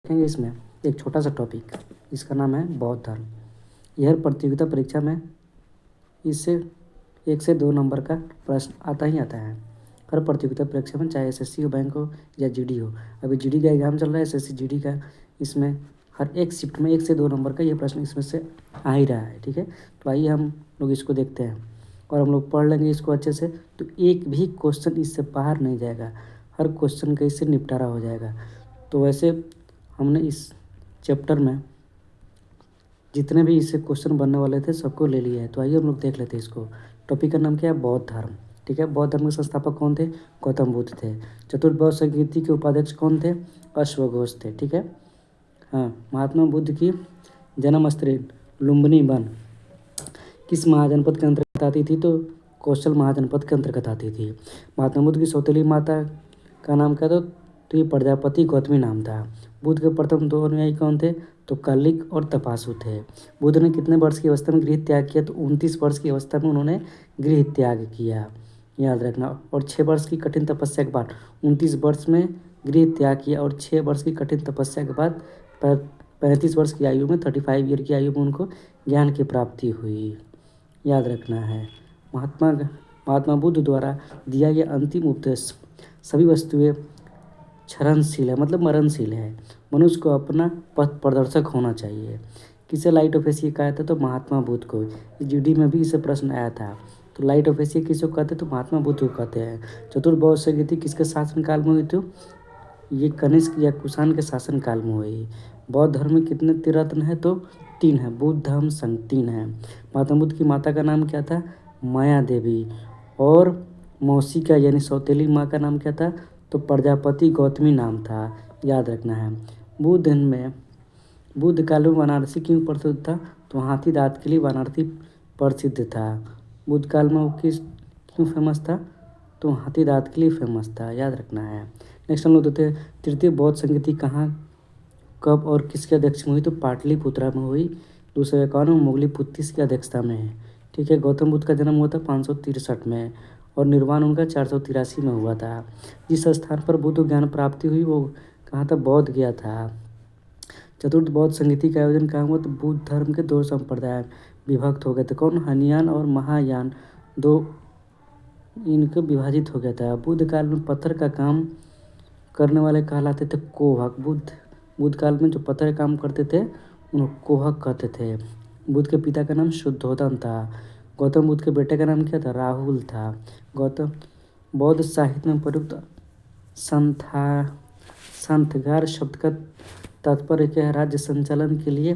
देखेंगे इसमें एक छोटा सा टॉपिक, इसका नाम है बौद्ध धर्म। यह प्रतियोगिता परीक्षा में इससे 1 से 2 नंबर का प्रश्न आता ही आता है। हर प्रतियोगिता परीक्षा में, चाहे एसएससी हो, बैंक हो या जीडी हो। अभी जीडी का एग्जाम चल रहा है, एसएससी जीडी का। इसमें हर एक शिफ्ट में 1 से 2 नंबर का ये प्रश्न इसमें से आ ही रहा है। ठीक है, तो आइए हम लोग इसको देखते हैं और हम लोग पढ़ लेंगे इसको अच्छे से। तो एक भी क्वेश्चन इससे बाहर नहीं जाएगा, हर क्वेश्चन का इससे निपटारा हो जाएगा। तो वैसे हमने इस चैप्टर में जितने भी इससे क्वेश्चन बनने वाले थे सबको ले लिया है। तो आइए हम लोग देख लेते हैं इसको। टॉपिक का नाम क्या है? बौद्ध धर्म। ठीक है, बौद्ध धर्म के संस्थापक कौन थे? गौतम बुद्ध थे। चतुर्थ बौद्ध संगीति के उपाध्यक्ष कौन थे? अश्वघोष थे। ठीक है, हाँ। महात्मा बुद्ध की जन्मस्थली लुम्बिनी वन किस महाजनपद के अंतर्गत आती थी? तो कौशल महाजनपद के अंतर्गत आती थी। महात्मा बुद्ध की सौतेली माता का नाम क्या था? तो ये प्रजापति गौतमी नाम था। बुद्ध के प्रथम 2 अनुयायी कौन थे? तो कलिक और तपासु थे। बुद्ध ने कितने वर्ष की अवस्था में गृह त्याग किया? तो 29 वर्ष की अवस्था में उन्होंने गृह त्याग किया, याद रखना। और 6 वर्ष की कठिन तपस्या के बाद 29 वर्ष में गृह त्याग किया और 6 वर्ष की कठिन तपस्या के बाद 35 वर्ष की आयु में, 35 ईयर की आयु में उनको ज्ञान की प्राप्ति हुई, याद रखना है। महात्मा बुद्ध द्वारा दिया गया अंतिम उपदेश, सभी वस्तुएं क्षरणशील है, मतलब मरणशील है। मनुष्य को अपना पथ प्रदर्शक होना चाहिए। किसे लाइट ऑफ एशिया कहा था? तो महात्मा बुद्ध को। जीडी में भी इससे प्रश्न आया था। तो लाइट ऑफ एशिया किसको कहते हैं? तो महात्मा बुद्ध को कहते हैं। चतुर्थ बौद्ध संगीति किसके शासनकाल में हुई थी? ये कनिष्क या कुषाण के शासनकाल में हुई। बौद्ध धर्म में कितने त्रिरत्न है? तो 3 है। बुद्धम संघ 3 है। महात्मा बुद्ध की माता का नाम क्या था? माया देवी। और मौसी का यानी सौतेली माँ का नाम क्या था? तो प्रजापति गौतमी नाम था, याद रखना है। बुद्ध काल में वाराणसी क्यों प्रसिद्ध था? तो हाथी दांत के लिए वाराणसी प्रसिद्ध था। बुद्ध काल में वो क्यों फेमस था? तो हाथी दांत के लिए फेमस था, याद रखना है। नेक्स्ट हम लोग देखते हैं तृतीय बौद्ध संगीति कहाँ, कब और किसके अध्यक्ष में हुई? तो पाटलिपुत्रा में हुई। 251 में मोगली पुत्तिस की अध्यक्षता में है। ठीक है, गौतम बुद्ध का जन्म हुआ था 563 में और निर्वाण उनका 483 में हुआ था। जिस स्थान पर बुद्ध ज्ञान प्राप्ति हुई वो कहाँ था? बौद्ध गया था। चतुर्थ बौद्ध संगीति का आयोजन कहाँ हुआ? तो बुद्ध धर्म के 2 संप्रदाय विभक्त हो गए थे। कौन? हीनयान और महायान, 2 इनके विभाजित हो गया था। बुद्ध काल में पत्थर का काम करने वाले कहलाते थे कोहक। बुद्ध काल में जो पत्थर का काम करते थे उन्हें कोहक कहते थे। बुद्ध के पिता का नाम शुद्धोधन था। गौतम बुद्ध के बेटे का नाम क्या था? राहुल था। गौतम बौद्ध साहित्य में प्रयुक्त संथगार शब्द का तात्पर्य क्या है? राज्य संचालन के लिए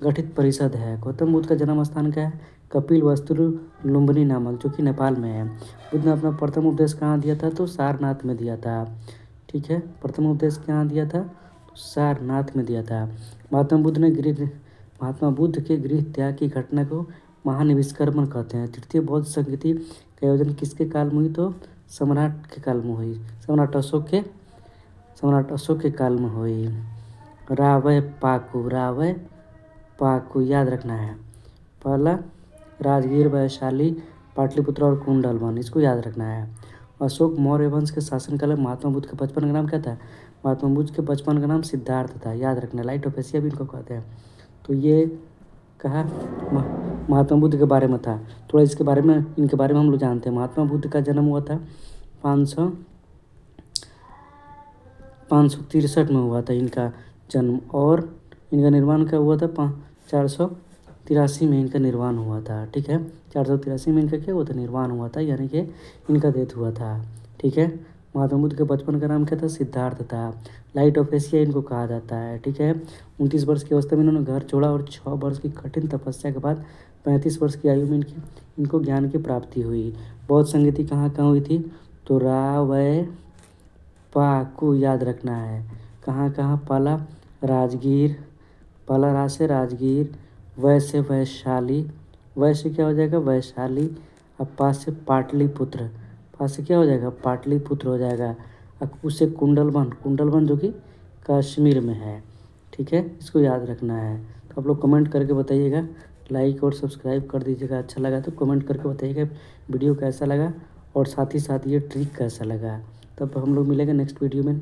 गठित परिषद है। गौतम बुद्ध का जन्म स्थान क्या है? कपिल वस्तु लुम्बिनी नामक, जो कि नेपाल में है। बुद्ध ने अपना प्रथम उपदेश कहाँ दिया था? तो सारनाथ में दिया था। ठीक है, प्रथम उपदेश कहाँ दिया था? तो सारनाथ में दिया था। महात्मा बुद्ध के गृह त्याग की घटना को महानिष्कर्मण कहते हैं। तृतीय बौद्ध संगीति का आयोजन किसके काल में हुई? तो सम्राट के काल में हुई। सम्राट अशोक के काल में हुई। रावय पाकू, याद रखना है। पहला राजगीर, वैशाली, पाटलिपुत्र और कुंडलवन, इसको याद रखना है। अशोक मौर्य वंश के शासनकाल में महात्मा बुद्ध के बचपन का नाम क्या था? महात्मा बुद्ध के बचपन का नाम सिद्धार्थ था, याद रखना। लाइट ऑफ एशिया भी इनको कहते हैं। तो ये कहा महात्मा बुद्ध के बारे में था। थोड़ा इनके बारे में हम लोग जानते हैं। महात्मा बुद्ध का जन्म हुआ था 563 में हुआ था इनका जन्म, और इनका निर्वाण क्या हुआ था? 483 में इनका निर्वाण हुआ था। ठीक है, 483 में इनका क्या हुआ था? निर्वाण हुआ था, यानी कि इनका डेथ हुआ था। ठीक है, महात्मा बुद्ध के बचपन का नाम क्या था? सिद्धार्थ था। लाइट ऑफ एशिया इनको कहा जाता है। ठीक है, 29 वर्ष की अवस्था में इन्होंने घर छोड़ा और 6 वर्ष की कठिन तपस्या के बाद 35 वर्ष की आयु में इनको ज्ञान की प्राप्ति हुई। बौद्ध संगीति कहाँ हुई थी? तो रावय पाकू, याद रखना है। कहाँ? पहला राजगीर, पहला रा से राजगीर, वै से वैशाली, वै से क्या हो जाएगा? वैशाली, और पा से पाटलिपुत्र, पा से क्या हो जाएगा? पाटलिपुत्र हो जाएगा। उससे कुंडलवन जो कि कश्मीर में है। ठीक है, इसको याद रखना है। तो आप लोग कमेंट करके बताइएगा, लाइक और सब्सक्राइब कर दीजिएगा। अच्छा लगा तो कमेंट करके बताइएगा वीडियो कैसा लगा और साथ ही साथ ये ट्रिक कैसा लगा। तब हम लोग मिलेंगे नेक्स्ट वीडियो में।